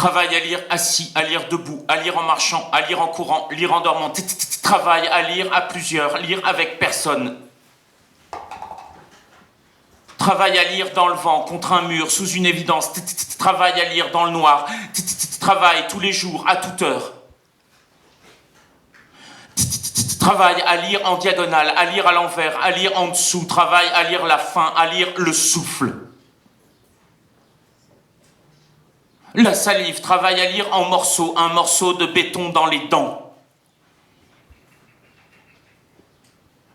Travail à lire assis, à lire debout, à lire en marchant, à lire en courant, lire en dormant. Travail à lire à plusieurs, lire avec personne. Travail à lire dans le vent, contre un mur, sous une évidence. Travail à lire dans le noir. Travail tous les jours, à toute heure. Travail à lire en diagonale, à lire à l'envers, à lire en dessous. Travail à lire la fin, à lire le souffle. La salive, travail à lire en morceaux, un morceau de béton dans les dents.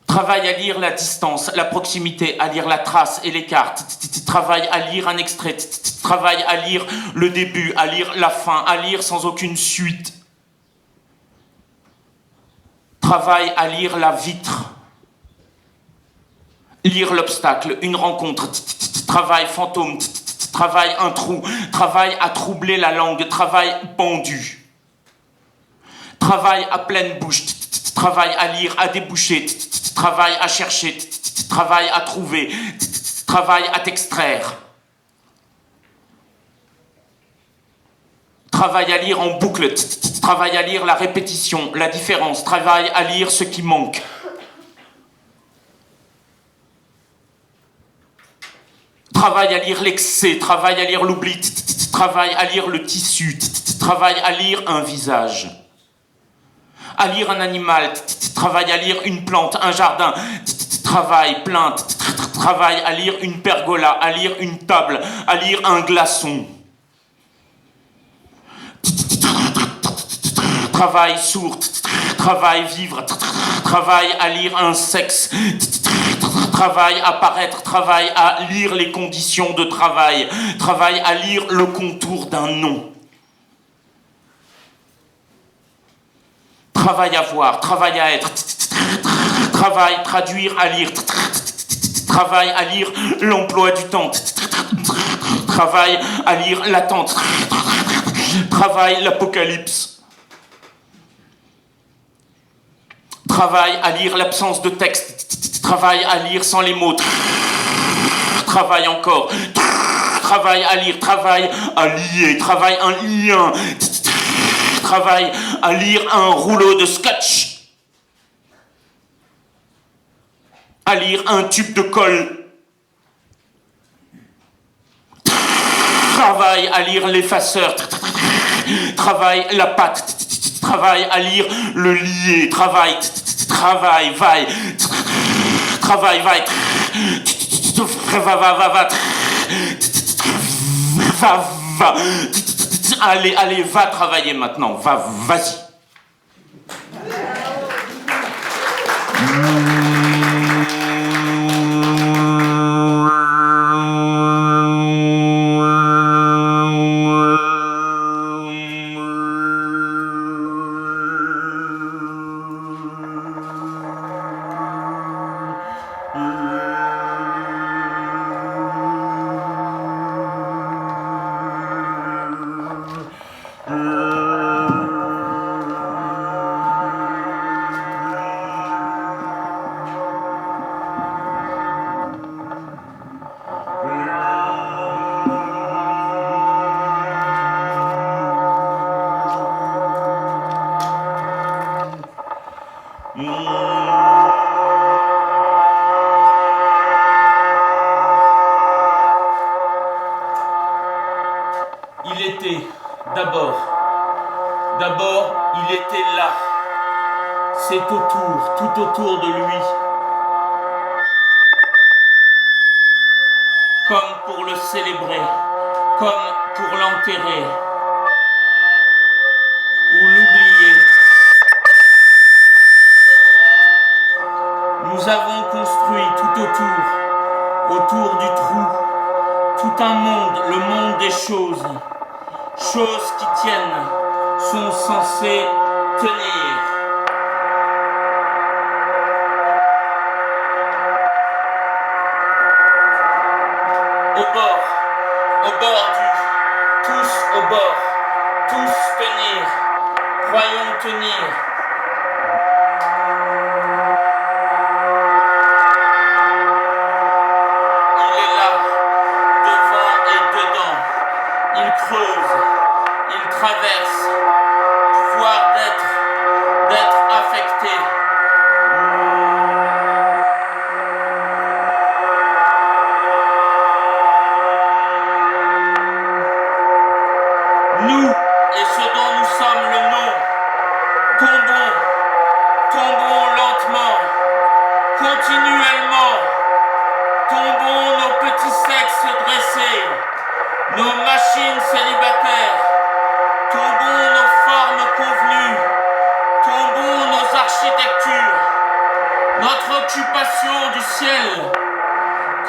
Travail à lire la distance, la proximité, à lire la trace et l'écart. Travail à lire un extrait. Travail à lire le début, à lire la fin, à lire sans aucune suite. Travail à lire la vitre. Lire l'obstacle, une rencontre. Travail fantôme. Travail un trou. Travail à troubler la langue. Travail pendu. Travail à pleine bouche. Travail à lire, à déboucher. Travail à chercher. Travail à trouver. Travail à t'extraire. Travail à lire en boucle. Travail à lire la répétition, la différence. Travail à lire ce qui manque. Travail à lire l'excès. Travail à lire l'oubli. Travail à lire le tissu. Travail à lire un visage. À lire un animal. Travail à lire une plante, un jardin. Travail, plainte. Travail à lire une pergola, à lire une table, à lire un glaçon. Travail sourd, travail vivre, travail à lire un sexe, travail à paraître, travail à lire les conditions de travail, travail à lire le contour d'un nom. Travail à voir, travail à être, travail traduire à lire, travail à lire l'emploi du temps, travail à lire l'attente, travail l'apocalypse. Travail à lire l'absence de texte. Travail à lire sans les mots. Travail encore. Travail à lire. Travail à lier. Travail un lien. Travail à lire un rouleau de scotch. À lire un tube de colle. Travail à lire l'effaceur. Travail la pâte. Travail à lire le lier. Travail, vaille. Travail, vaille. Va. Allez, va travailler maintenant. Vas-y. Il était, d'abord, il était là. C'est autour, tout autour de lui. Comme pour le célébrer, comme pour l'enterrer, ou l'oublier. Nous avons construit tout autour du trou, tout un monde, le monde des choses. Choses qui tiennent, sont censées tenir. Tous au bord, tous tenir, croyons tenir. Il est là, devant et dedans, il creuse, il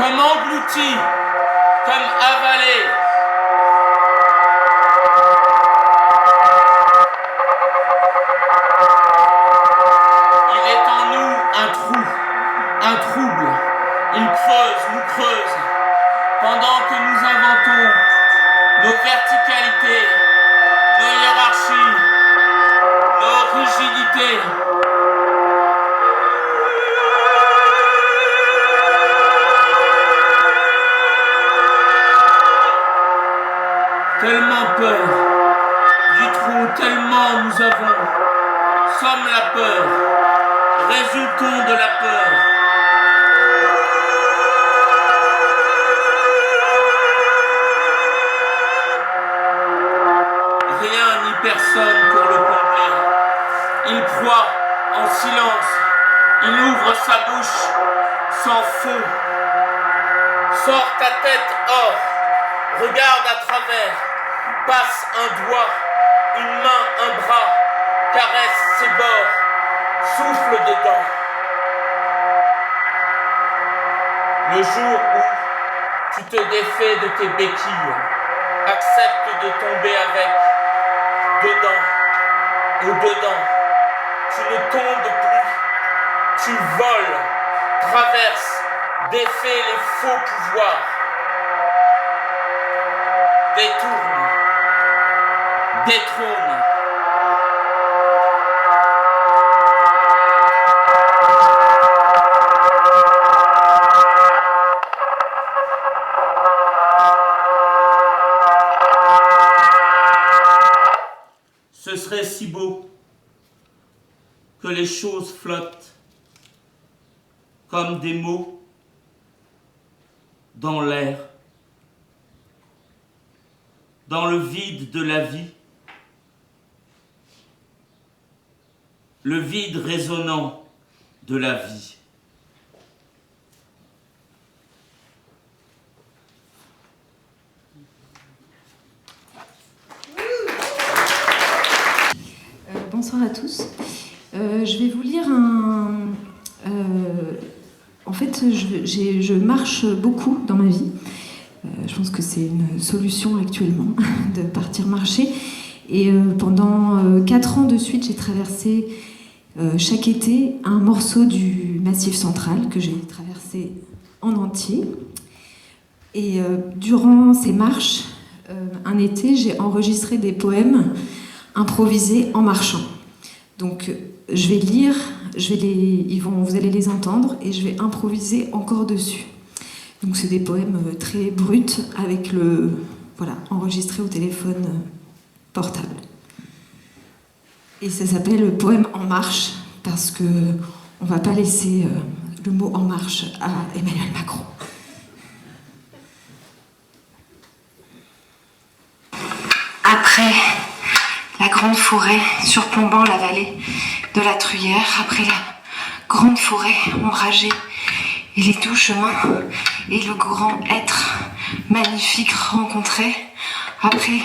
comme englouti, comme avalé. Il est en nous un trou, un trouble. Il creuse, nous creuse, pendant que nous inventons nos verticalités, nos hiérarchies, nos rigidités. Tellement peur du trou, tellement nous sommes la peur, résultons de la peur. Rien ni personne pour le combler. Il croit en silence, il ouvre sa bouche sans fond. Sors ta tête hors, regarde à travers, passe un doigt, une main, un bras, caresse ses bords, souffle dedans. Le jour où tu te défais de tes béquilles, accepte de tomber avec, dedans, au-dedans. Tu ne tombes plus, tu voles, traverses, défais les faux pouvoirs, détourne, détrône. Ce serait si beau que les choses flottent comme des mots dans l'air, dans le vide de la vie, le vide résonnant de la vie. Bonsoir à tous. Je vais vous lire en fait, je marche beaucoup dans ma vie. Je pense que c'est une solution actuellement de partir marcher. Et pendant 4 ans de suite, j'ai traversé chaque été un morceau du Massif central que j'ai traversé en entier. Et durant ces marches, un été, j'ai enregistré des poèmes improvisés en marchant. Donc je vais lire, vous allez les entendre et je vais improviser encore dessus. Donc c'est des poèmes très bruts avec enregistré au téléphone portable. Et ça s'appelle Poème en marche parce que on va pas laisser le mot en marche à Emmanuel Macron. Après la grande forêt surplombant la vallée de la Truyère, après la grande forêt ombragée et les doux chemins et le grand être magnifique rencontré, après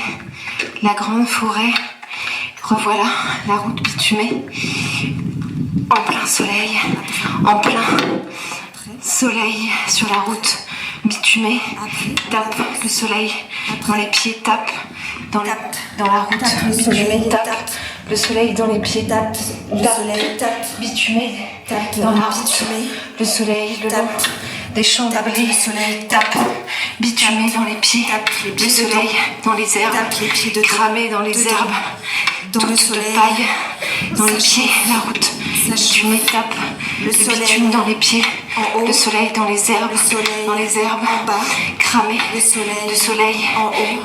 la grande forêt, revoilà la route bitumée, en plein soleil sur la route bitumée, tape le soleil dans les pieds, tape dans la route bitumée, tape le soleil dans les pieds, tape bitumée dans la route, le soleil le long des champs d'abri, tape bitumé dans les pieds, le soleil dans les herbes, cramé dans les herbes, toute de paille dans les pieds, la route bitumée, tape le bitume dans les pieds, le soleil dans les herbes, cramé, le soleil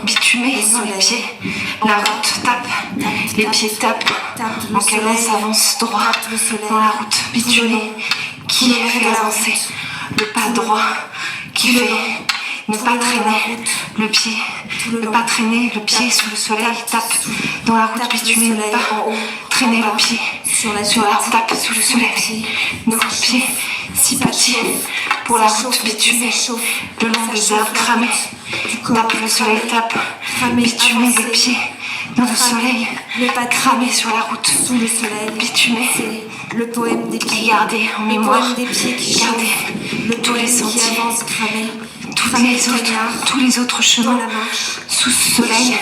bitumé dans les pieds, la route tape, les pieds tapent, en cadence avance droit dans la route bitumée, qui fait avancer le pas droit, qui fait ne pas traîner le pied, sous le soleil, tape dans la route bitumée, ne pas traîner le pied sur la tape sous le soleil, nos pieds si petits pour la route bitumée, le long des herbes cramées, tape le soleil, tape bitumé les pieds dans le soleil, cramé sur la route Sous le soleil bitumée, le poème des pieds, gardé en mémoire, des pieds qui gardé tous les sentiers, qui avance cramé, tous les autres chemins, dans la marche, sous ce soleil,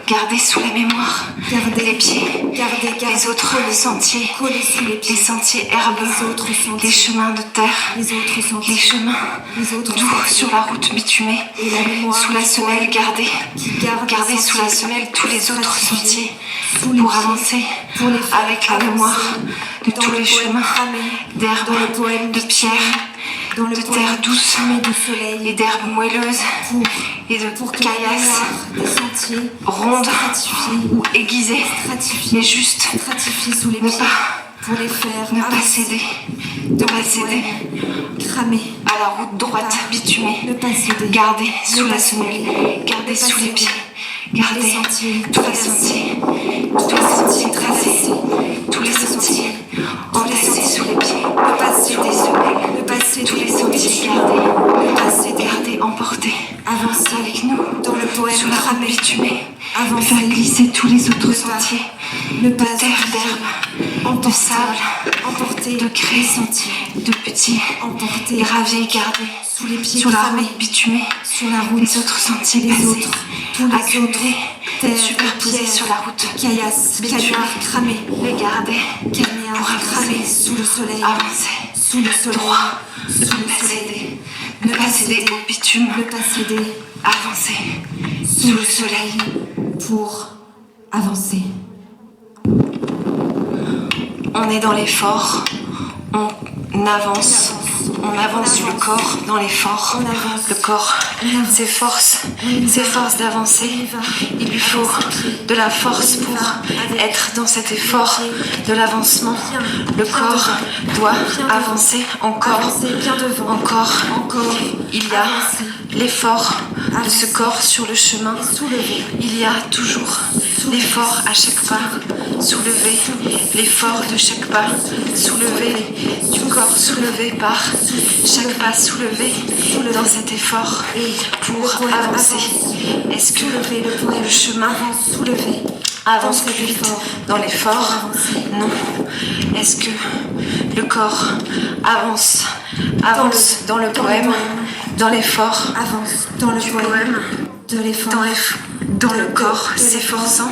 gardés sous la mémoire, gardez les pieds, les autres sentiers, collés sous les les pieds, sentiers herbeux, les autres sentiers, les chemins de terre, les autres sentiers, les chemins les autres doux sentiers, sur la route bitumée, et la mémoire sous la semelle gardée, qui garde gardez les sous la sentiers, semelle tous les autres sentiers, sous les pour pieds, avancer pour les faire avec la avancer mémoire de dans tous le les poème chemins cramé, d'herbe, dans le poème de pierre, dans le de poème terre douce cramé du soleil, et d'herbes moelleuses pour et de pour que la caillasses mémoire des sentiers rondes stratifiée, ou aiguisées, stratifiée, mais juste stratifiée sous les ne pieds, pas, pour les faire ne pas avancer céder, ne dans pas le céder poème cramé, à la route droite bitumée, ne pas céder, gardez sous ne la pas semelle, céder, gardez ne pas sous les céder. pieds, les gardez sentiers tous les traversés, sentiers, tous les sentiers traversés, tous les sentiers entassés sous les pieds, ne pas sous céder, les semelles, ne pas céder, tous les sentiers gardés, ne pas céder, gardez, emportés avancer avec nous dans le poème sur la route cramé, bitumée, avancer, faire glisser tous les autres ne pas- sentiers, ne pas de terre, d'herbe, de sable, emporter de craie, les sentiers, de petits emporter graviers gardés sous les pieds sur la cramés, route bitumée, sur la route, les autres sentiers les passés, autres, tous les accumulés, autres, terre, superposés pierre, sur la route, caillasses, bitume, cagnards cramés, les garder, cagnards pour avancer, cramés sous le soleil, avancer, sous le soleil, droit, sous ne le pas soleil, céder, ne pas céder au bitume, ne pas céder, avancer sous le soleil. pour avancer. On est dans l'effort, on avance le corps dans l'effort, On avance. le corps s'efforce d'avancer, il lui faut de la force pour être dans cet effort de l'avancement, le corps doit avancer encore, Avancer bien devant, encore, encore, il y a avancer, l'effort de ce corps sur le chemin, soulever, il y a toujours l'effort à chaque pas, soulever l'effort de chaque pas, soulever du corps soulevé par chaque pas soulevé dans cet effort pour avancer. Est-ce que le chemin avance plus vite dans l'effort? Non. Est-ce que le corps avance dans le poème, dans l'effort avance dans le poème, de l'effort, dans le corps s'efforçant,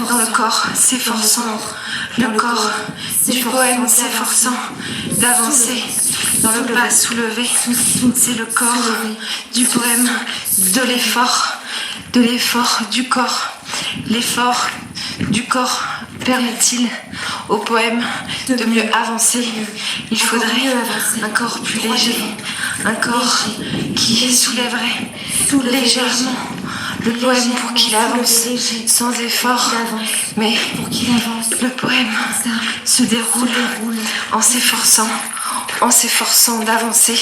dans le corps s'efforçant, le corps du poème s'efforçant d'avancer dans le pas soulevé, c'est le corps du poème, de l'effort du corps. L'effort du corps permet-il au poème de mieux avancer? Il faudrait un corps plus léger, un corps qui soulèverait légèrement le poème pour qu'il avance sans effort, mais le poème se déroule en s'efforçant d'avancer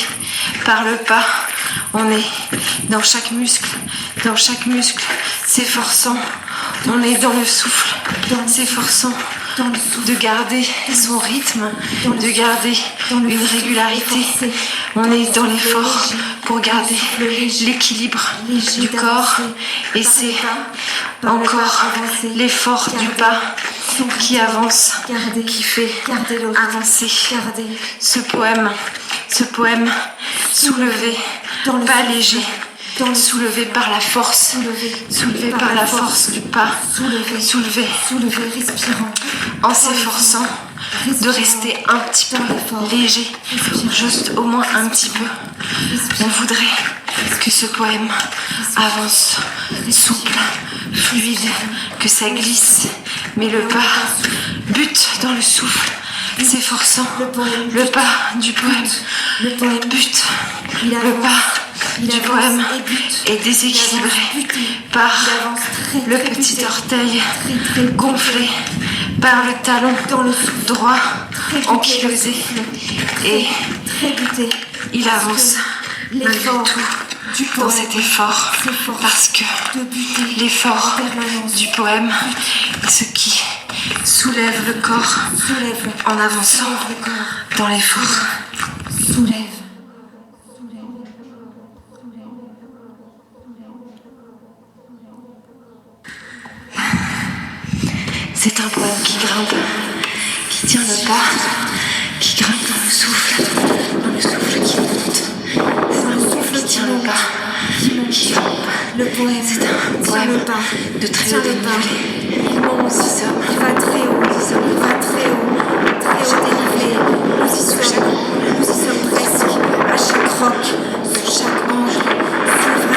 par le pas. On est dans chaque muscle s'efforçant. On est dans le souffle, s'efforçant de garder son rythme, de garder une régularité. On est dans l'effort pour garder l'équilibre du corps et c'est encore l'effort du pas qui avance, qui fait avancer ce poème soulevé, pas léger, soulevé par la force, du pas, soulevé, respirant, en s'efforçant de rester un petit peu léger, juste au moins un petit peu. On voudrait que ce poème avance souple, fluide, que ça glisse, mais le pas bute dans le souffle, s'efforçant, le pas du poème bute, le pas du poème est déséquilibré par le petit orteil gonflé, par le talon droit ankylosé et il avance malgré tout dans cet effort parce que l'effort du poème est ce qui soulève le corps en avançant dans l'effort. C'est un poème qui grimpe, qui tient le pas, qui grimpe dans le souffle qui monte. tient le pas, Le poème, c'est un tient poème le pas, de très tient haut le pas. dénivelé. Il monte, il va très haut, il va très haut dénivelé. Nous y sommes presque. À chaque roc, sur chaque angle, s'ouvre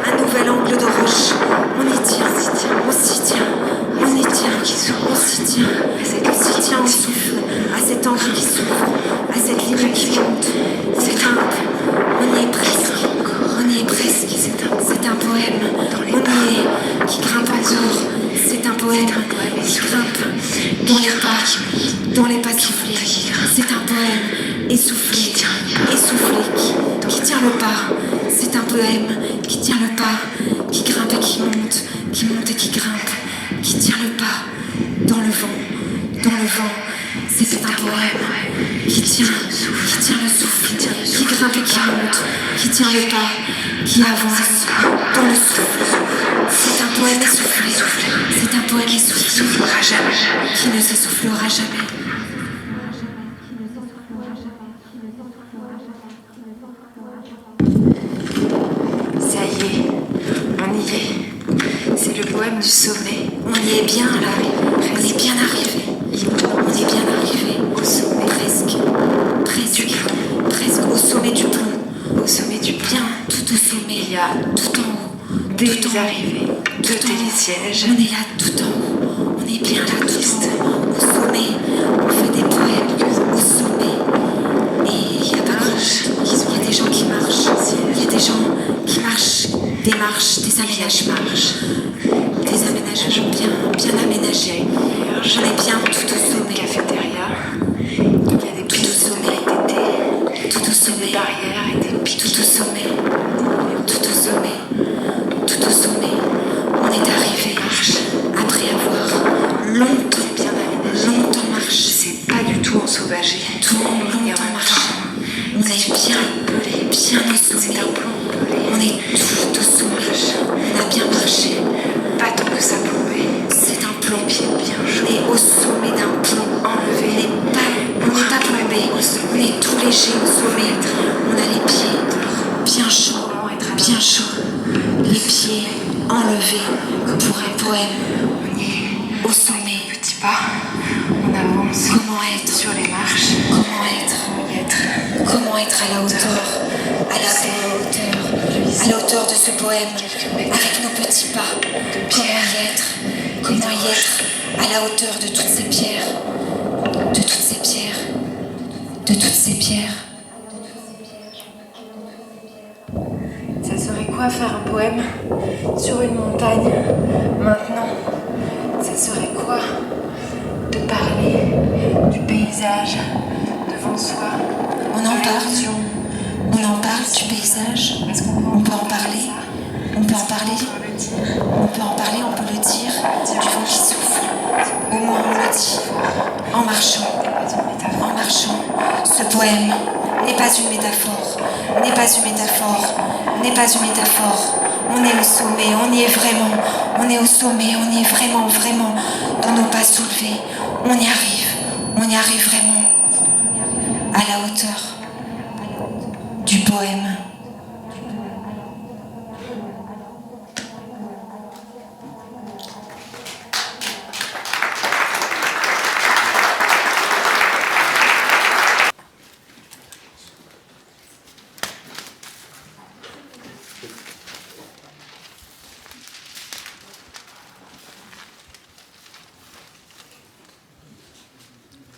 un nouvel angle de roche. On y tient, on s'y tient, on y tient, on s'y tient, on souffle, à cet angle qui s'ouvre, à cette ligne qui monte, c'est grimpe. On y est presque, on y est presque. C'est un poème, on y est, qui grimpe encore. C'est un poème qui grimpe dans les pas soufflés. C'est un poème essoufflé, qui tient le pas. C'est un poème qui tient le pas, qui grimpe et qui monte et qui grimpe, qui tient le pas dans le vent. C'est un poème qui tient le souffle, qui grimpe et qui monte, qui tient le pas, qui avance dans le souffle. C'est un poème essoufflé, c'est un poème essoufflé, qui ne s'essoufflera jamais. Ça y est, on y est. C'est le poème du sommet. On y est bien là, on est bien arrivé. On est bien arrivé Au sommet, presque au sommet du pont. au sommet du pont. Bien tout au sommet, Il y a tout en haut, des tout en haut. arrivées, deux télésièges. On est là tout en haut, on est bien là tout en haut, au sommet, on fait des poèmes au sommet. Et il y a pas grand-chose, il y a des gens qui marchent, il y a des gens qui marchent, des marches, des aménagements bien aménagés. On est bien tout au sommet, Cafétéria. Il y a des tout au sommet, d'été, tout au des sommet, barrières et des pics. tout au sommet, tout au sommet, tout au sommet. On est arrivé après avoir longtemps marché. C'est pas du tout ensauvagé. Longtemps marché. On est bien au sommet. C'est un plan pelé. On est tout au sommet. On a bien marché. Pas tant que ça plombait. C'est un plomb. Pieds bien On chauds. est au sommet d'un plomb. Enlevé. On n'est pas plombé. On est tout léger au sommet. On a les pieds bien chauds. Bien chauds. Les pieds enlevés pour un poème. On y est. Au sommet. Petit pas. On avance. Comment être Sur les marches. Comment être Y être. Comment être à la hauteur, à la hauteur de ce poème, avec nos petits pas. Comment y être à la hauteur de toutes ces pierres, de toutes ces pierres, de toutes ces pierres. Ça serait quoi faire un poème sur une montagne maintenant? Ça serait quoi de parler du paysage devant soi? On en parle du paysage. Est-ce qu'on On peut en parler. On peut en parler. le dire? On peut en parler, on peut le dire. Du vent qui souffle. Au moins on le dit. En marchant. En marchant. Ce poème n'est pas une métaphore. N'est pas une métaphore. N'est pas une métaphore. On est au sommet, on y est vraiment. On est au sommet, on y est vraiment, vraiment. Dans nos pas soulevés. On y arrive vraiment. À la hauteur du poème.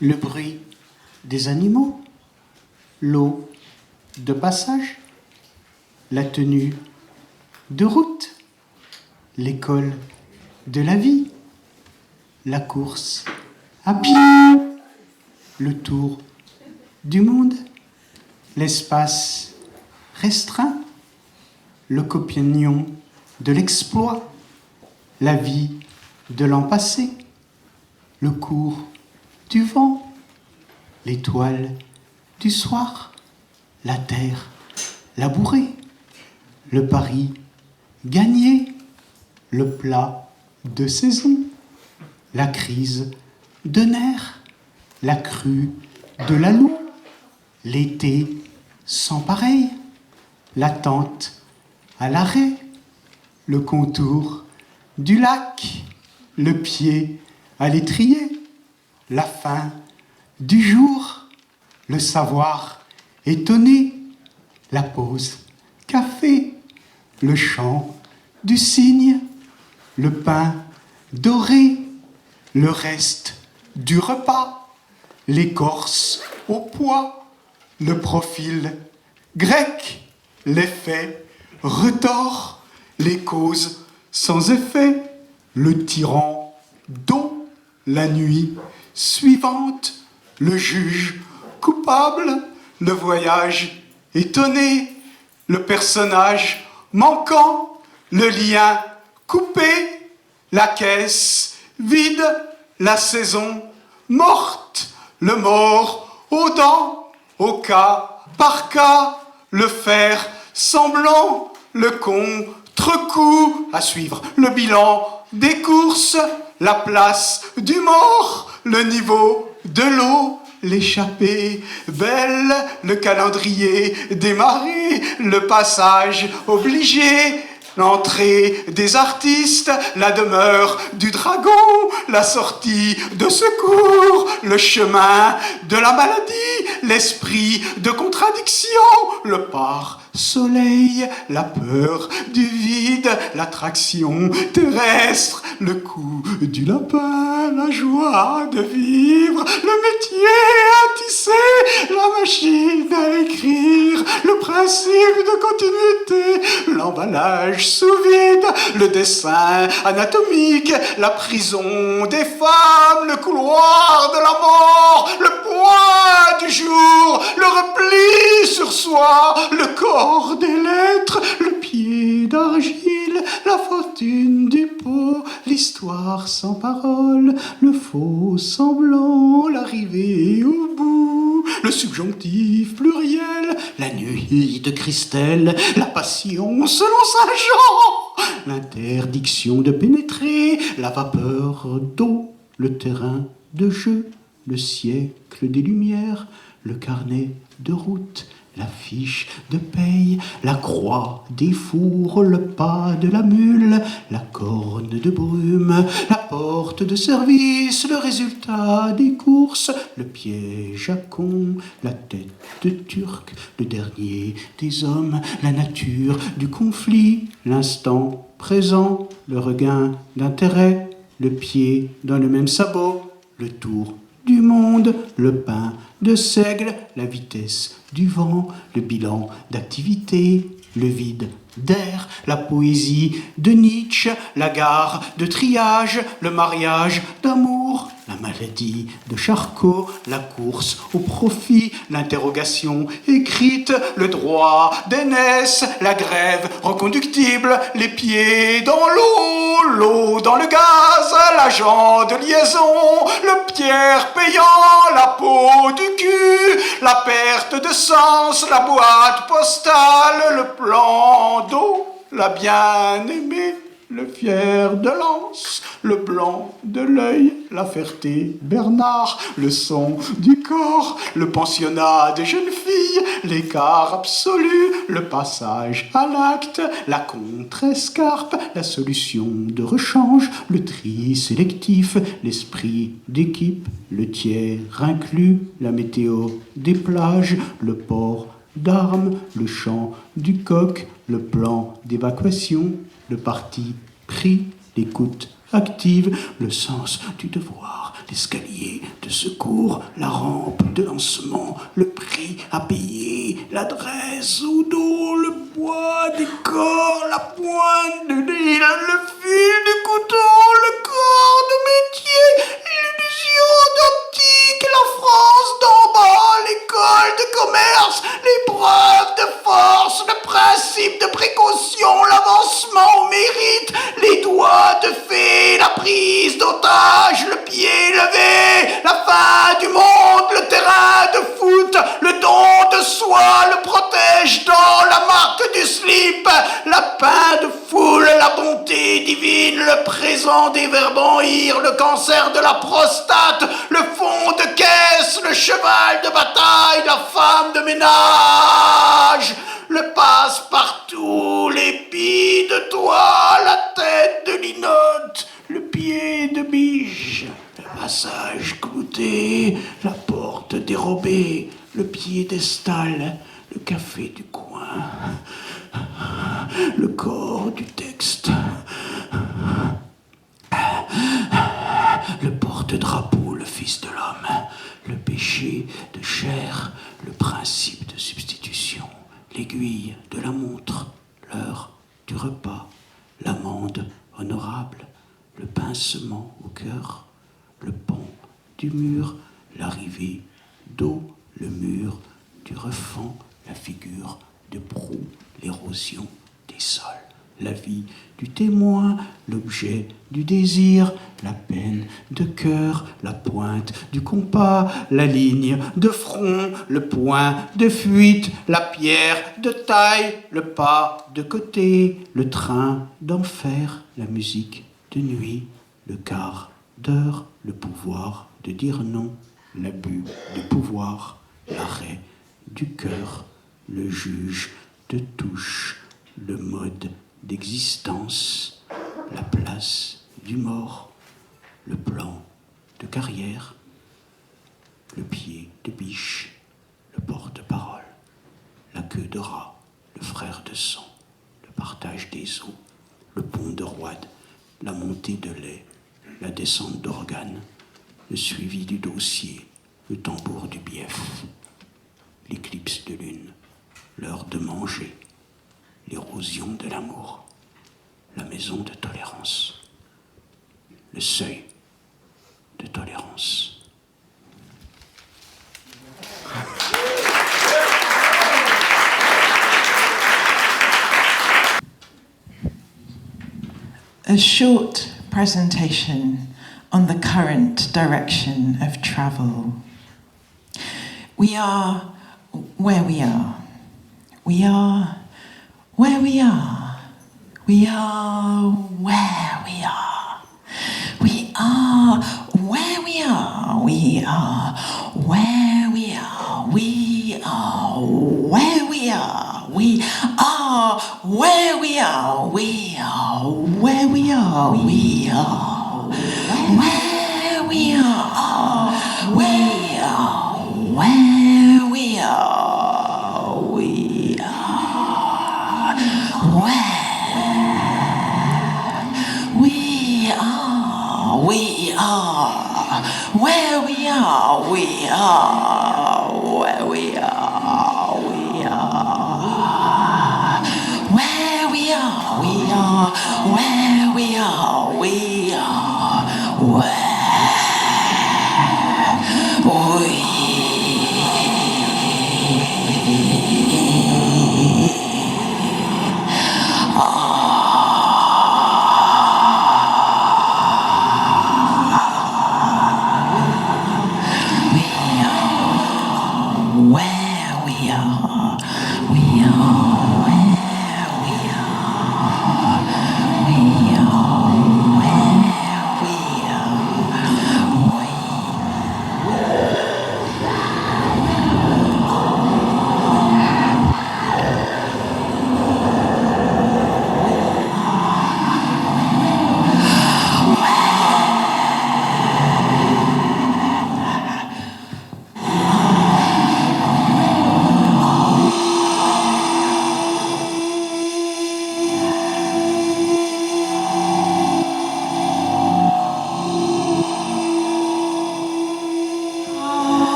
Le bruit des animaux, l'eau de passage, la tenue de route, l'école de la vie, la course à pied, le tour du monde, l'espace restreint, le compagnon de l'exploit, la vie de l'an passé, le cours du vent, l'étoile du soir, la terre labourée, le pari gagné, le plat de saison, la crise de nerfs, la crue de la loue, l'été sans pareil, l'attente à l'arrêt, le contour du lac, le pied à l'étrier, la fin du jour, le savoir étonné, la pause café, le chant du cygne, le pain doré, le reste du repas, l'écorce au pois, le profil grec, l'effet retors, les causes sans effet, le tyran dont la nuit suivante, le juge coupable, le voyage étonné, le personnage manquant, le lien coupé, la caisse vide, la saison morte, le mort aux dents, au cas par cas, le fer semblant, le contre-coup à suivre, le bilan des courses, la place du mort, le niveau de l'eau, l'échappée belle, le calendrier démarré, le passage obligé, l'entrée des artistes, la demeure du dragon, la sortie de secours, le chemin de la maladie, l'esprit de contradiction, le pare-soleil, la peur du vide, l'attraction terrestre, le coup du lapin, la joie de vivre, le métier à tisser, la machine à écrire, le principe de continuité, l'emballage sous vide, le dessin anatomique, la prison des femmes, le couloir de la mort, le point du jour, le repli sur soi, le corps des lettres, le pied d'argile, la fortune du pot, l'histoire sans parole, le faux semblant, l'arrivée au bout, le subjonctif pluriel, la nuit de Christelle, la passion selon Saint-Jean, l'interdiction de pénétrer, la vapeur d'eau, le terrain de jeu, le siècle des Lumières, le carnet de route, la fiche de paye, la croix des fours, le pas de la mule, la corne de brume, la porte de service, le résultat des courses, le piège à con, la tête de turc, le dernier des hommes, la nature du conflit, l'instant présent, le regain d'intérêt, le pied dans le même sabot, le tour du monde, le pain de seigle, la vitesse du vent, le bilan d'activité, le vide d'air, la poésie de Nietzsche, la gare de triage, le mariage d'amour, la maladie de Charcot, la course au profit, l'interrogation écrite, le droit d'aînesse, la grève reconductible, les pieds dans l'eau, l'eau dans le gaz, l'agent de liaison, le pierre payant, la peau du cul, la perte de sens, la boîte postale, le plan d'eau, la bien-aimée, le fier de l'anse, le blanc de l'œil, la Ferté Bernard, le son du corps, le pensionnat des jeunes filles, l'écart absolu, le passage à l'acte, la contre-escarpe, la solution de rechange, le tri sélectif, l'esprit d'équipe, le tiers inclus, la météo des plages, le port d'armes, le chant du coq, le plan d'évacuation, le parti pris, l'écoute active, le sens du devoir, l'escalier de secours, la rampe de lancement, le prix à payer, l'adresse au dos, le poids des corps, la pointe de l'île, le fil du couteau, le corps de métier, l'illusion d'optique, la France d'en bas, l'école de commerce, l'épreuve de force, le principe de précaution, l'avancement au mérite, les doigts de fée, la prise d'otage, le pied levé, la fin du monde, le terrain de foot, le don de soi, le protège dans la marque du slip, la pain de foule, la bonté divine, le présent des verbes en ire, le cancer de la prostate, le fond de caisse, le cheval de bataille, la femme de ménage, le passe passe-partout, les billes de toit, la tête de linotte, le pied de biche, le passage clouté, la porte dérobée, le pied d'estal, le café du coin, le corps du texte, le porte-drapeau, le fils de l'homme, le péché de chair, le principe de substitution, l'aiguille de la montre, l'heure du repas, l'amende honorable, le pincement au cœur, le pont du mur, l'arrivée d'eau, le mur du refend, la figure de proue, l'érosion des sols, la vie du témoin, l'objet du désir, la peine de cœur, la pointe du compas, la ligne de front, le point de fuite, la pierre de taille, le pas de côté, le train d'enfer, la musique de nuit, le quart d'heure, le pouvoir de dire non, l'abus de pouvoir, l'arrêt du cœur, le juge de touche, le mode d'existence, la place du mort, le plan de carrière, le pied de biche, le porte-parole, la queue de rat, le frère de sang, le partage des eaux, le pont de Roide, la montée de lait, la descente d'organes, le suivi du dossier, le tambour du bief, l'éclipse de lune, l'heure de manger, l'érosion de l'amour, la maison de tolérance, le seuil de tolérance. A short presentation on the current direction of travel. We are where we are. We are where we are. We are where we are. We are where we are. We are where we are. We are where we are. We are where we are. We are where we are. We are where we are. We are where we are. We are where we are. We are where we are. We are where we are. We are where we are. We are where we are. We are where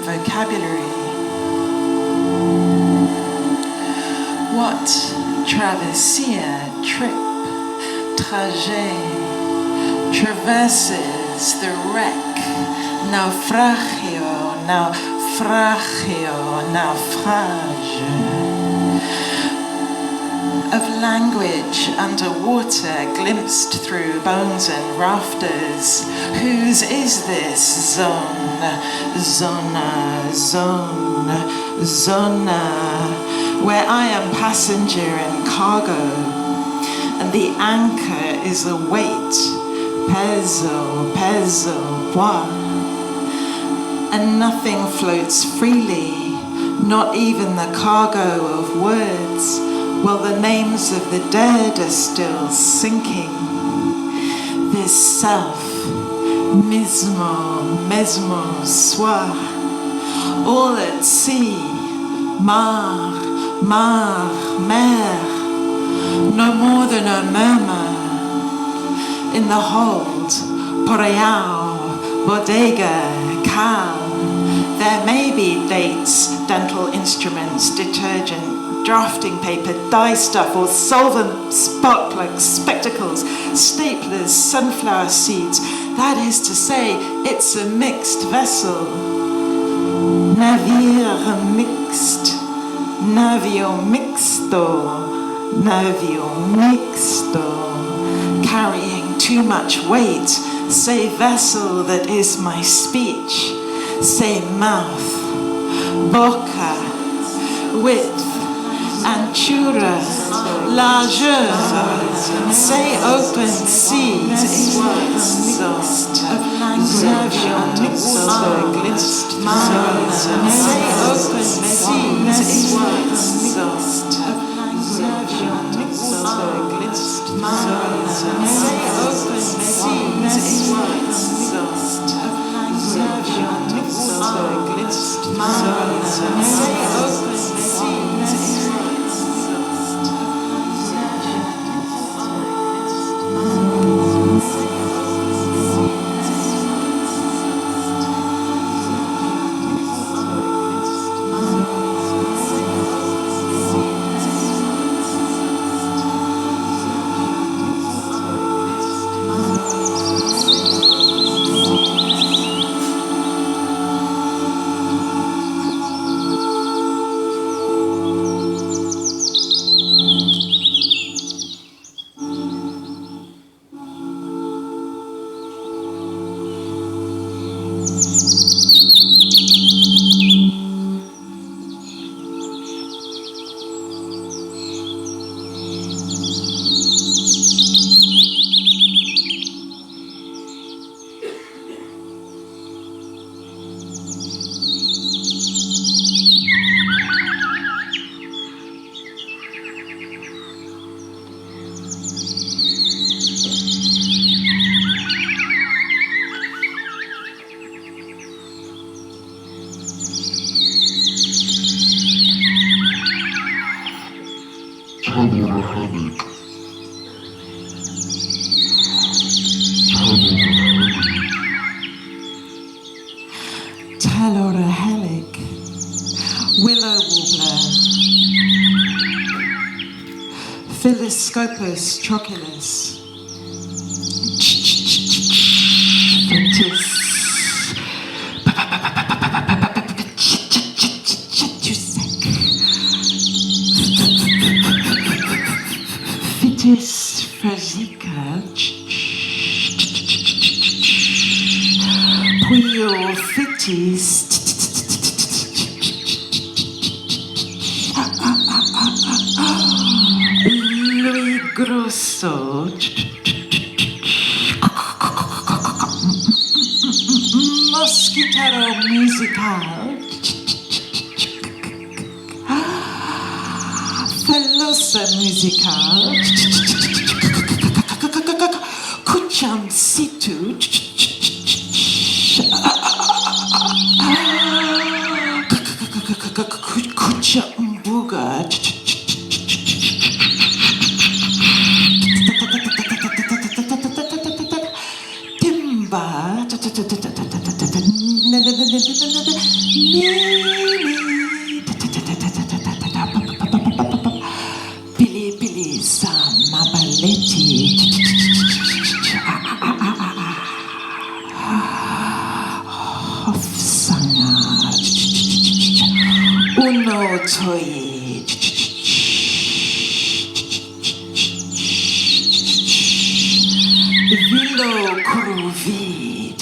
vocabulary. Travessia, trip, trajet, traverses the wreck, naufragio, naufragio, naufrage of language underwater, glimpsed through bones and rafters. Whose is this zone? Zona, zone, zona, where I am passenger and cargo, and the anchor is a weight, peso, peso, poids, and nothing floats freely, not even the cargo of words, while the names of the dead are still sinking. This self, mismo, mesmo, soi, all at sea, mar, mer, no more than a murmur. In the hold, Porreal, bodega, calm, there may be dates, dental instruments, detergent, drafting paper, dye stuff, or solvent spark plugs, spectacles, staplers, sunflower seeds. That is to say, it's a mixed vessel. Navire mixed, navio mixto, navio mixto, carrying too much weight. Say vessel that is my speech. Say mouth, boca, width, anchura, largeur. Say open seas. Exhaust of language on glitched mind. Say open seas. Exhaust of language on glitched mind. Say open seas. Exhaust of language on glitched mind. Say open seas. Talorahelic, willow warbler, Philoscopus trochilus, Fitis frasica, Puio fitis, Louis Grosso, Mosquitero musical, Felosa musical, Kucham situ, Kucham buga, Timba, Billy Hofsanger. Uno toi. Willow Kuruvi.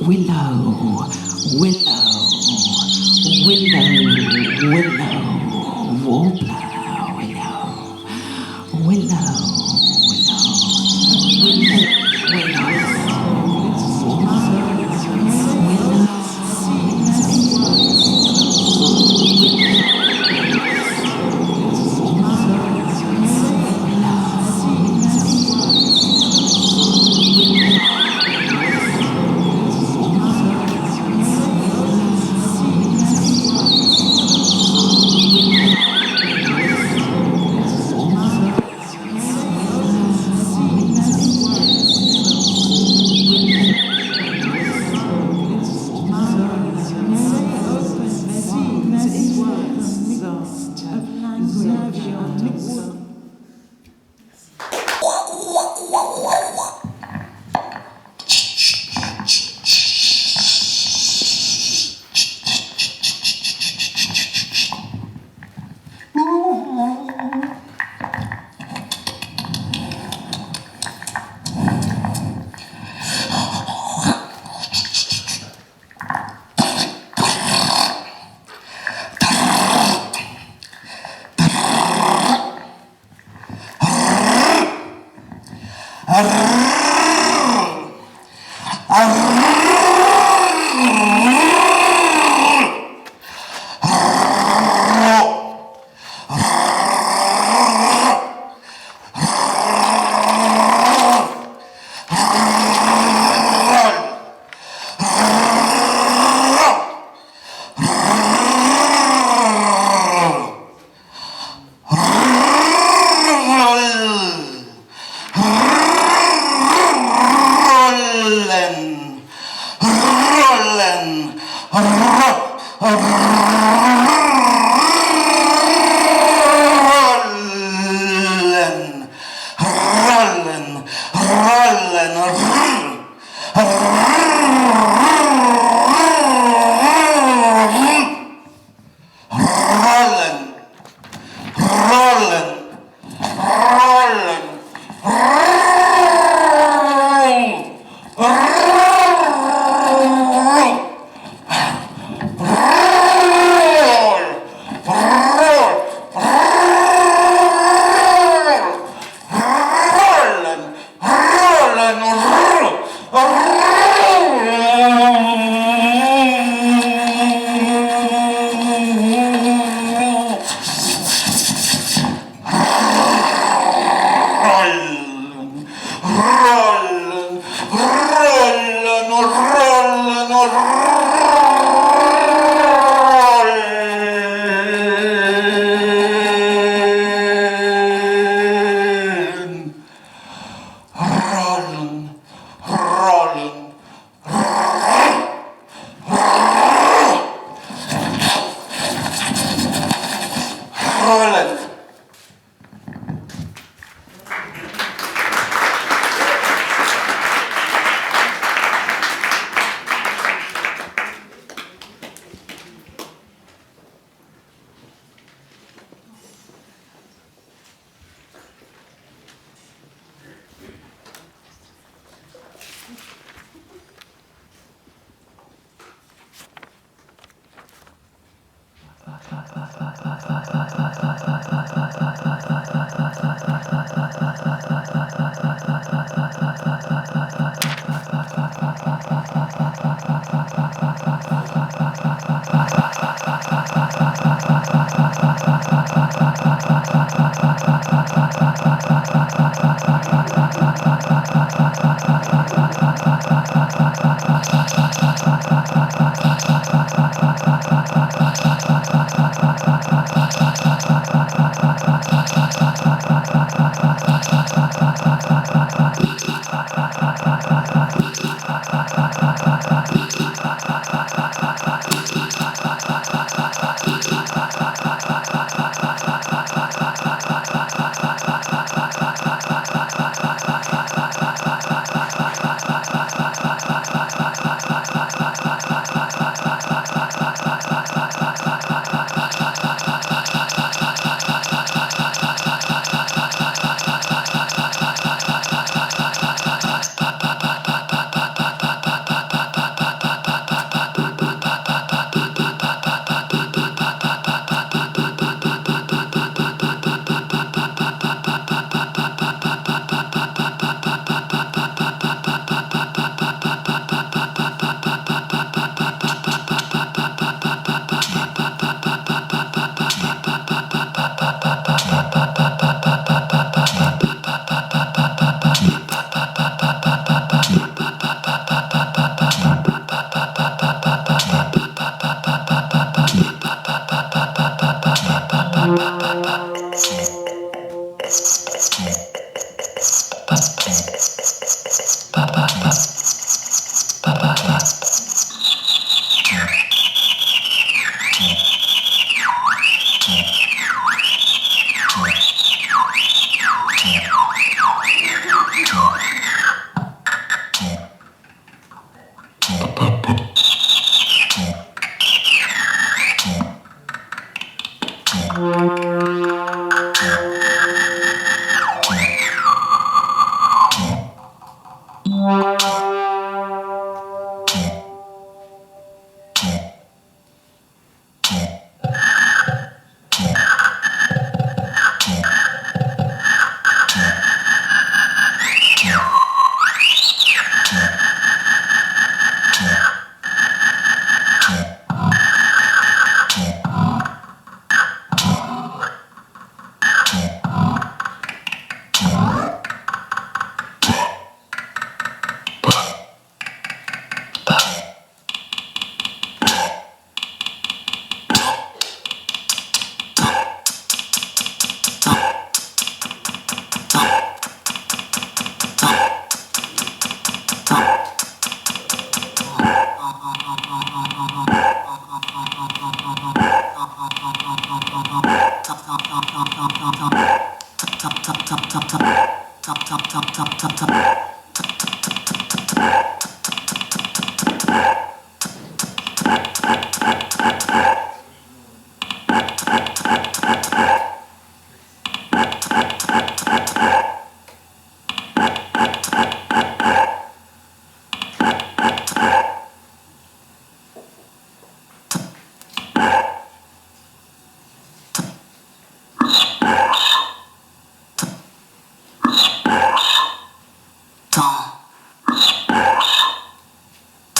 Willow, willow, willow, willow, warbler, willow, willow, willow,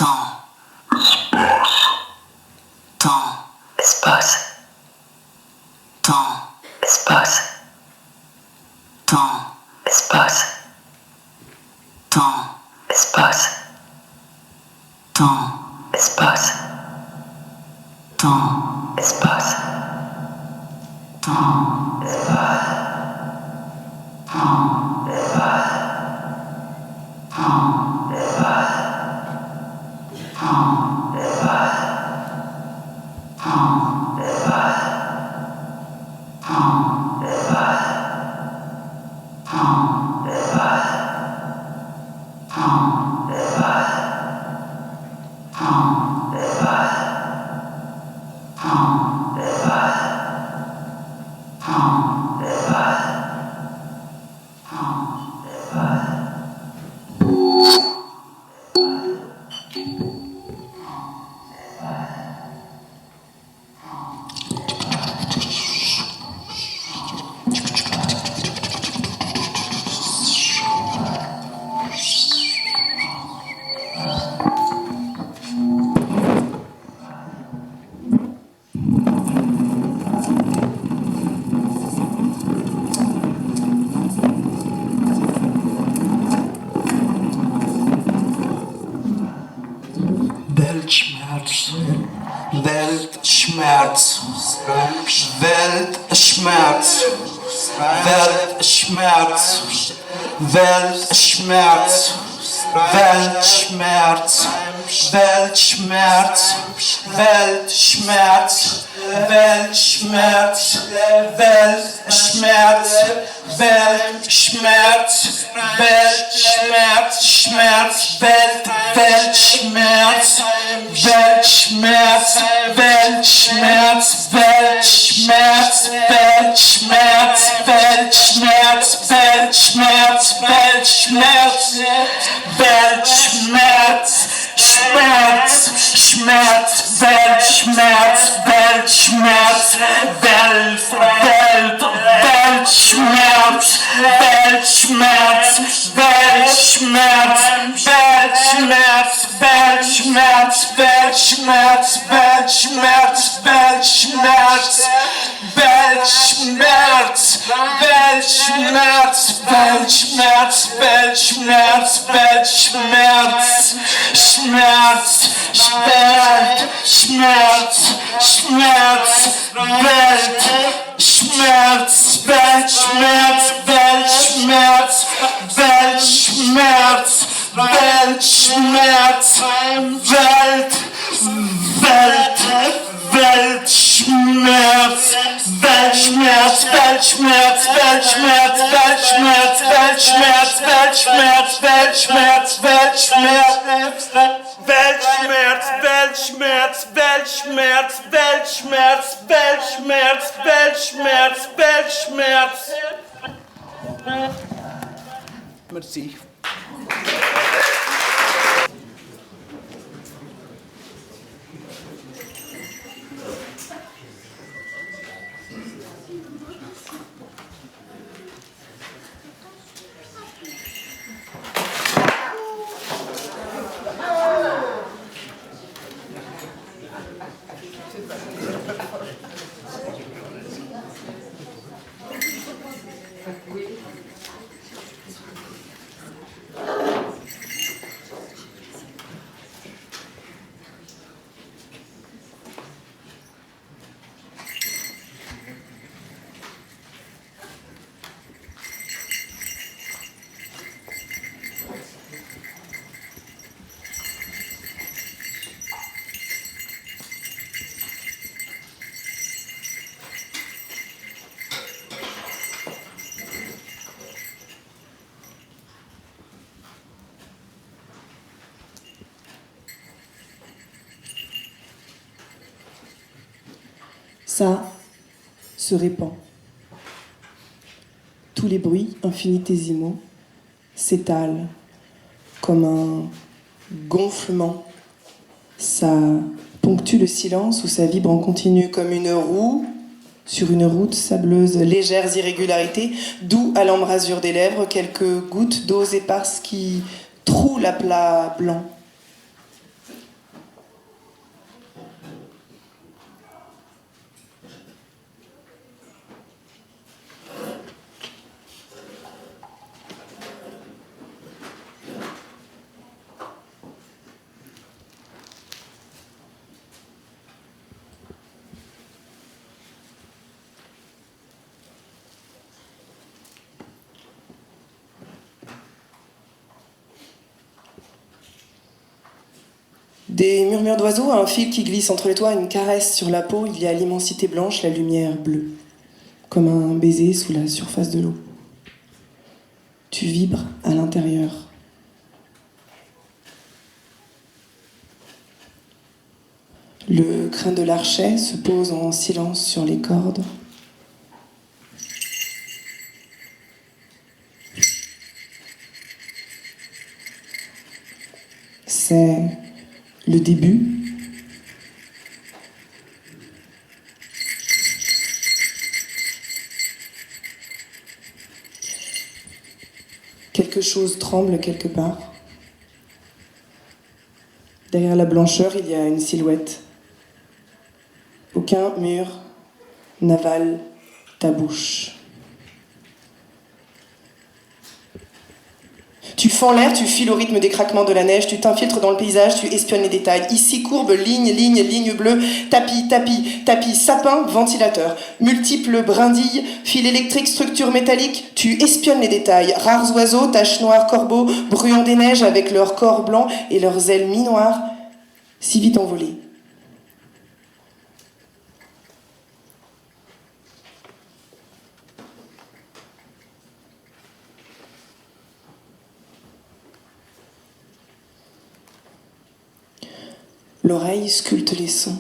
temps, temps, espace, temps, espace, temps, espace, temps, espace, temps, espace, temps, espace, temps, espace, temps, espace, temps, espace, temps, espace, temps, espace, temps, espace, temps, espace, temps, espace, temps, espace, temps, espace, temps, espace, temps, espace. Weltschmerz, Weltschmerz, Weltschmerz, Weltschmerz, Weltschmerz, Weltschmerz, Weltschmerz, Weltschmerz, Weltschmerz, Weltschmerz, Weltschmerz, Weltschmerz, Schmerz, Weltschmerz, Weltschmerz, Weltschmerz, Weltschmerz, Weltschmerz, Weltschmerz, Weltschmerz, Weltschmerz, Weltschmerz, Schmerz, Schmerz, Weltschmerz, Weltschmerz, Weltschmerz, Weltschmerz, Weltschmerz, Weltschmerz, Weltschmerz, Weltschmerz, Weltschmerz, Weltschmerz, Weltschmerz, Weltschmerz, Weltschmerz, Weltschmerz, Weltschmerz, Schmerz, Welt, Schmerz, Schmerz, Welt, Schmerz, Weltschmerz, Weltschmerz, Weltschmerz, Weltschmerz, Welt, Weltschmerz, Weltschmerz, Weltschmerz, Weltschmerz, Weltschmerz, Weltschmerz, Weltschmerz, Weltschmerz, Weltschmerz, Weltschmerz, Weltschmerz, Weltschmerz, Weltschmerz, Weltschmerz, Weltschmerz, Weltschmerz. Merci. Ça se répand. Tous les bruits infinitésimaux s'étalent comme un gonflement. Ça ponctue le silence où ça vibre en continu comme une roue sur une route sableuse. Légères irrégularités, d'où à l'embrasure des lèvres quelques gouttes d'eau éparses qui trouent l'aplat blanc. Des murmures d'oiseaux, un fil qui glisse entre les toits, une caresse sur la peau, il y a l'immensité blanche, la lumière bleue, comme un baiser sous la surface de l'eau. Tu vibres à l'intérieur. Le crin de l'archet se pose en silence sur les cordes. C'est le début. Quelque chose tremble quelque part. Derrière la blancheur, il y a une silhouette. Aucun mur n'avale ta bouche. Tu fends l'air, tu files au rythme des craquements de la neige, tu t'infiltres dans le paysage, tu espionnes les détails. Ici, courbe, ligne, ligne, ligne bleue, tapis, tapis, tapis, sapin, ventilateur. Multiples brindilles, fil électrique, structure métallique, tu espionnes les détails. Rares oiseaux, taches noires, corbeaux, bruant des neiges avec leurs corps blancs et leurs ailes mi-noires, si vite envolées. L'oreille sculpte les sons.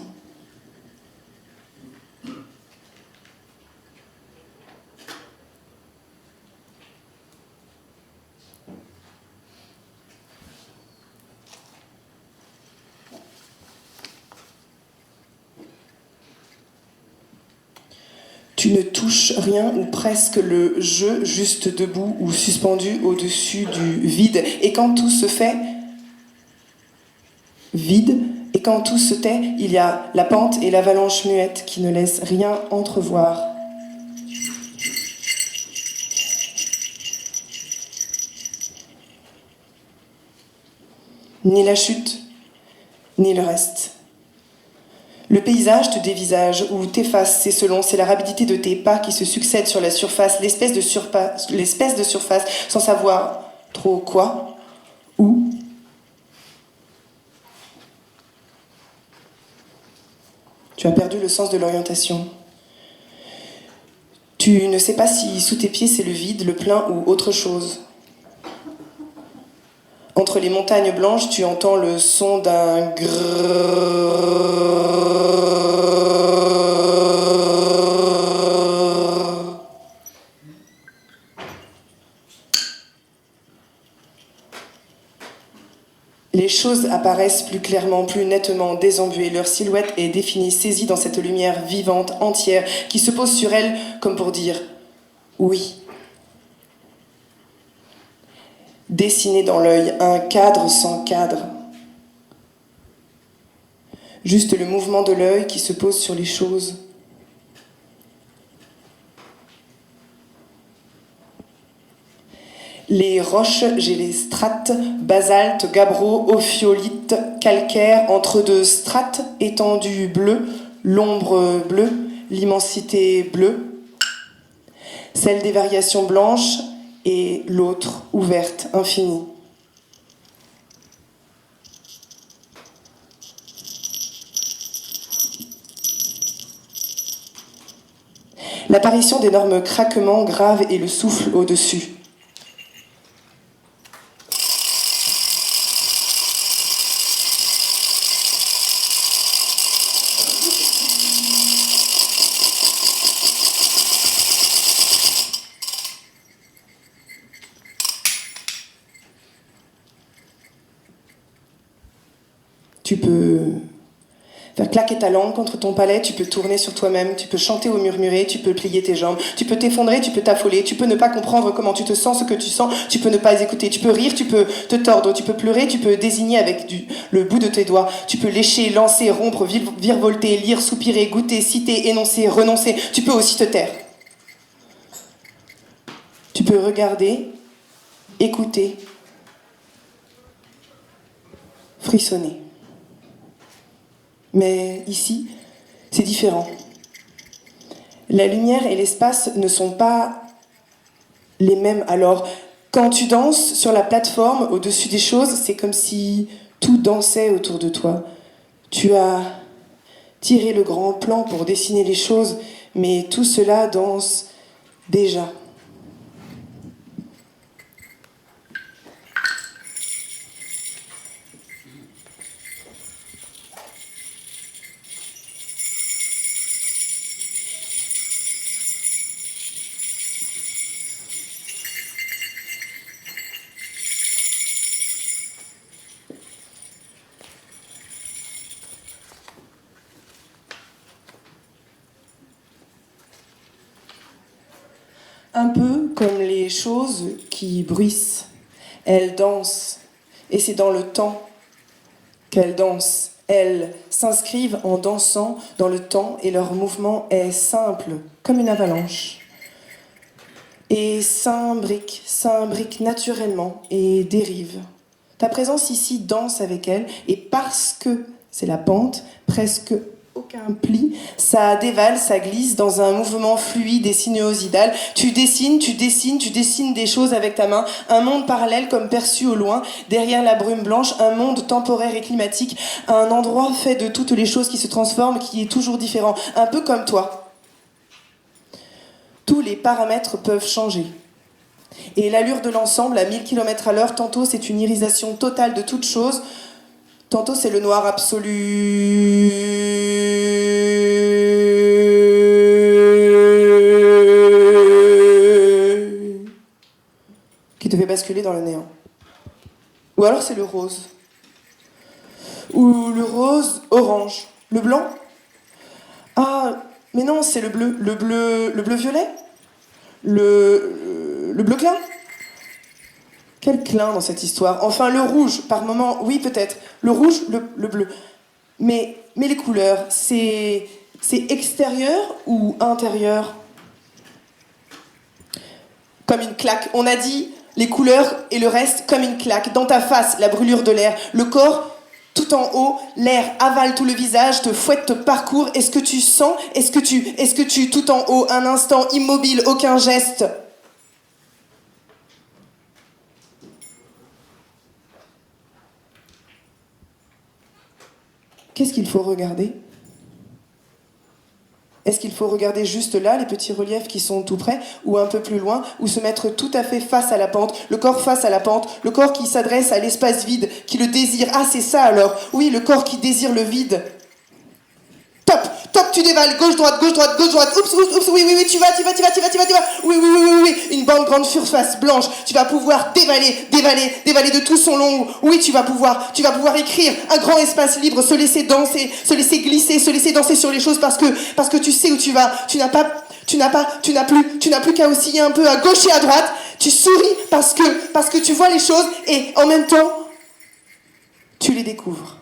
Tu ne touches rien ou presque le jeu, juste debout ou suspendu au-dessus du vide. Et quand tout se fait vide, et quand tout se tait, il y a la pente et l'avalanche muette qui ne laissent rien entrevoir. Ni la chute, ni le reste. Le paysage te dévisage ou t'efface, c'est selon, c'est la rapidité de tes pas qui se succèdent sur la surface, l'espèce de surface, sans savoir trop quoi, où. Tu as perdu le sens de l'orientation. Tu ne sais pas si sous tes pieds c'est le vide, le plein ou autre chose. Entre les montagnes blanches, tu entends le son d'un grrrr. Les choses apparaissent plus clairement, plus nettement, désembuées. Leur silhouette est définie, saisie dans cette lumière vivante, entière, qui se pose sur elle comme pour dire « oui ». Dessiné dans l'œil, un cadre sans cadre. Juste le mouvement de l'œil qui se pose sur les choses. Les roches, j'ai les strates, basalte, gabbro, ophiolite, calcaire, entre deux strates, étendue bleue, l'ombre bleue, l'immensité bleue, celle des variations blanches et l'autre ouverte, infinie. L'apparition d'énormes craquements graves et le souffle au-dessus. Tu peux faire claquer ta langue contre ton palais, tu peux tourner sur toi-même, tu peux chanter ou murmurer, tu peux plier tes jambes, tu peux t'effondrer, tu peux t'affoler, tu peux ne pas comprendre comment tu te sens, ce que tu sens, tu peux ne pas écouter, tu peux rire, tu peux te tordre, tu peux pleurer, tu peux désigner avec le bout de tes doigts, tu peux lécher, lancer, rompre, virevolter, lire, soupirer, goûter, citer, énoncer, renoncer, tu peux aussi te taire. Tu peux regarder, écouter, frissonner. Mais ici, c'est différent. La lumière et l'espace ne sont pas les mêmes. Alors, quand tu danses sur la plateforme au-dessus des choses, c'est comme si Tout dansait autour de toi. Tu as tiré le grand plan pour dessiner les choses, mais tout cela danse déjà. Un peu comme les choses qui bruissent. Elles dansent, et c'est dans le temps qu'elles dansent. Elles s'inscrivent en dansant dans le temps, et leur mouvement est simple, comme une avalanche. Et s'imbrique naturellement et dérive. Ta présence ici danse avec elles, et parce que c'est la pente, presque aucun pli, ça dévale, ça glisse dans un mouvement fluide et sinuosidal. Tu dessines des choses avec ta main, un monde parallèle comme perçu au loin, derrière la brume blanche, un monde temporaire et climatique, un endroit fait de toutes les choses qui se transforment, qui est toujours différent, un peu comme toi. Tous les paramètres peuvent changer. Et l'allure de l'ensemble à 1000 km/h, tantôt c'est une irisation totale de toute chose, tantôt c'est le noir absolu qui te fait basculer dans le néant. Ou alors c'est le rose. Ou le rose orange. Le blanc. Ah, mais non, c'est le bleu. Le bleu violet. Le bleu clin. Quel clin dans cette histoire. Enfin, le rouge, par moment, oui peut-être. Le rouge, le bleu. Mais les couleurs, c'est extérieur ou intérieur? Comme une claque. On a dit les couleurs et le reste comme une claque. Dans ta face, la brûlure de l'air. Le corps, tout en haut, l'air avale tout le visage, te fouette, te parcourt. Est-ce que tu sens? Est-ce que tu, tout en haut, un instant immobile, aucun geste? Qu'est-ce qu'il faut regarder? Est-ce qu'il faut regarder juste là, les petits reliefs qui sont tout près, ou un peu plus loin, ou se mettre tout à fait face à la pente, le corps face à la pente, le corps qui s'adresse à l'espace vide, qui le désire? Ah, c'est ça alors. Oui, le corps qui désire le vide. Top, tu dévales, gauche, droite, oups, oui, tu vas, oui, une grande surface blanche, tu vas pouvoir dévaler de tout son long, oui, tu vas pouvoir écrire, un grand espace libre, se laisser danser, se laisser glisser, se laisser danser sur les choses parce que tu sais où tu vas, tu n'as plus qu'à osciller un peu à gauche et à droite, tu souris parce que tu vois les choses et en même temps, tu les découvres.